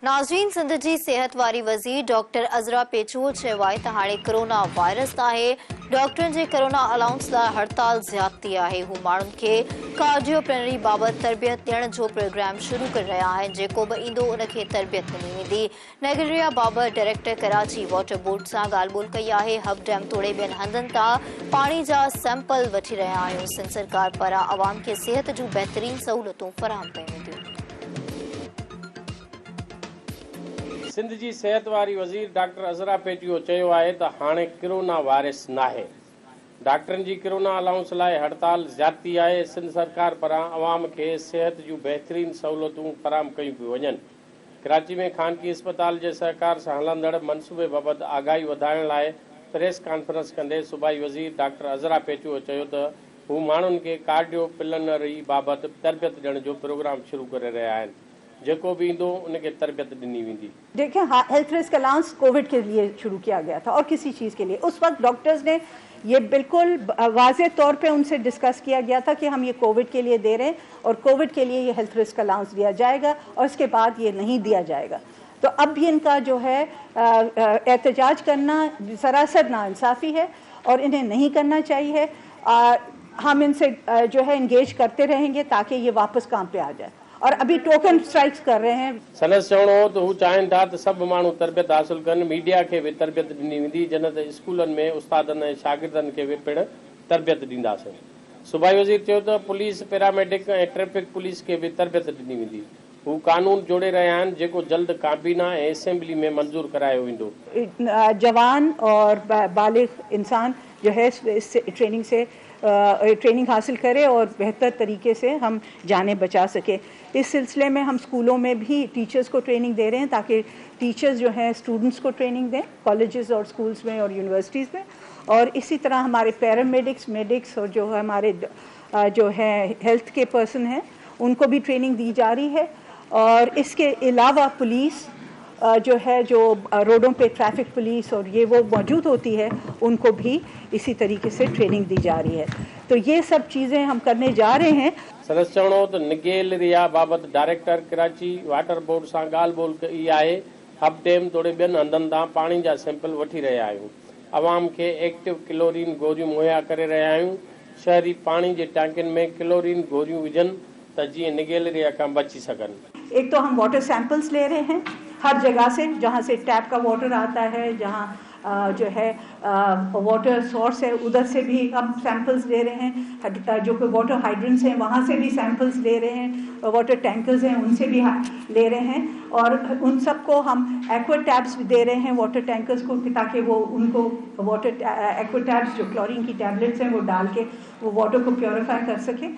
नाज़रीन, सिंध जी सेहत वारी वज़ीर डॉक्टर अज़रा पेचूर चयो आहे त हाणे कोरोना वायरस नाहे। डॉक्टरनि जे कोरोना अलाउंस लाइ हड़ताल ज़्यादती आहे। हू माण्हुनि खे कार्डियोप्लेनरी बाबति तरबियत ॾियण जो प्रोग्राम शुरू करे रहिया आहिनि। जेको बि ईंदो उन खे तरबियत ॾिनी वेंदी। नेगेरिया बाबति डायरेक्टर कराची वाटर बोर्ड सां ॻाल्हि ॿोल कई आहे। हब डैम तोड़े ॿियनि हंधनि तां पाणी जा सैंपल वठी रहिया आहियूं। सिंध सरकार पारां अवाम खे सिहत जूं बहितरीन सहूलियतूं फ़राहम कयूं वेंदियूं। सिंध जी सेहत वारी वज़ीर डॉक्टर अज़रा पेटियो चयो आहे त हाणे कोरोना वायरस नाहे। डॉक्टरनि जी कोरोना अलाउंस लाइ हड़ताल ज़्यादती आहे। सिंध सरकार पारां अवाम खे सिहत जूं बहितरीन सहूलियतूं फ़राहम कयूं पियूं वञनि। कराची में ख़ानगी अस्पताल जे सहकार सां हलंदड़ मनसूबे बाबति आगाही वधाइण लाइ प्रेस कॉन्फ्रेंस कंदे सूबाई वज़ीर डॉक्टर अज़रा पेटियो चयो त हू माण्हुनि खे कार्डियोप्लेनरी बाबति तरबियत ॾियण जो प्रोग्राम शुरू करे रहिया आहिनि। जेको भी इंदो उनके तरबियत ॾिनी वेंदी। देखिए, हेल्थ रिस्क अलाउंस कोविड के लिए शुरू किया गया था और किसी चीज़ के लिए। उस वक्त डॉक्टर्स ने ये बिल्कुल वाज़े तौर पे उनसे डिस्कस किया गया था कि हम ये कोविड के लिए दे रहे हैं और कोविड के लिए ये हेल्थ रिस्क अलाउंस दिया जाएगा और इसके बाद ये नहीं दिया जाएगा। तो अब भी इनका जो है एहतजाज करना सरासर नाइंसाफ़ी है और इन्हें नहीं करना चाहिए। हम इनसे जो है इंगेज करते रहेंगे ताकि ये वापस काम पे आ जाए और अभी टोकन स्ट्राइक्स कर रहे हैं। सनस चवणो हो त हू चाहिनि था त सभु माण्हू तरबियत हासिल कनि। मीडिया खे बि तरबियत ॾिनी वेंदी, जन त स्कूलनि में उस्तादनि ऐं शागिर्दनि खे बि पिणु तरबियत ॾींदासीं। सूबाई वज़ीर चयो त पुलिस, पैरामेडिक ऐं ट्रैफिक पुलिस खे बि तरबियत ॾिनी वेंदी। हू कानून जोड़े रहिया आहिनि जेको जल्द काबीना ऐं असेंबली में मंज़ूर करायो वेंदो। जवान और बालिग इंसान जो है इस ट्रेनिंग से ट्रेनिंग हासिल करे और बेहतर तरीके से हम जानें बचा सके। इस सिलसिले में हम स्कूलों में भी टीचर्स को ट्रेनिंग दे रहे हैं ताकि टीचर्स जो हैं स्टूडेंट्स को ट्रेनिंग दें कॉलेजेस और स्कूल्स में और यूनिवर्सिटीज़ में। और इसी तरह हमारे पैरामेडिक्स, मेडिक्स और जो हमारे जो है हेल्थ के पर्सन हैं उनको भी ट्रेनिंग दी जा रही है। और इसके अलावा पुलिस जो है, जो रोडों पे ट्रैफिक पुलिस और ये वो मौजूद होती है, उनको भी इसी तरीके से ट्रेनिंग दी जा रही है। तो ये सब चीज़ें हम करने जा रहे हैं। सरस चवणो त नेगेरिया बाबति डायरेक्टर कराची वाटर बोर्ड सां ॻाल्हि ॿोल कई आहे। हब डैम तोड़े ॿियनि हंधनि तां पाणी जा सैंपल वठी रहिया आहियूं। अवाम खे एक्टिव क्लोरीन गोरियूं मुहैया करे रहिया आहियूं। शहरी पानी जे टैंकनि में क्लोरीन गोरियूं विझनि त जीअं नेगेरिया खां बची सघनि। एक तो हम वाटर सैंपल्स ले रहे हैं हर जगह से, जहाँ से टैप का वाटर आता है, जहाँ जो है वाटर सोर्स है, उधर से भी हम सैंपल्स ले रहे हैं। जो कोई वाटर हाइड्रेंट्स हैं वहाँ से भी सैंपल्स ले रहे हैं। वाटर टैंकर्स हैं उनसे भी ले रहे हैं। और उन सबको हम एक्वा टैब्स भी दे रहे हैं वाटर टैंकर्स को, ताकि वो उनको वाटर एक्वा टैब्स जो क्लोरीन की टैबलेट्स हैं वो डाल के वो वाटर को प्योरीफाई कर सकें।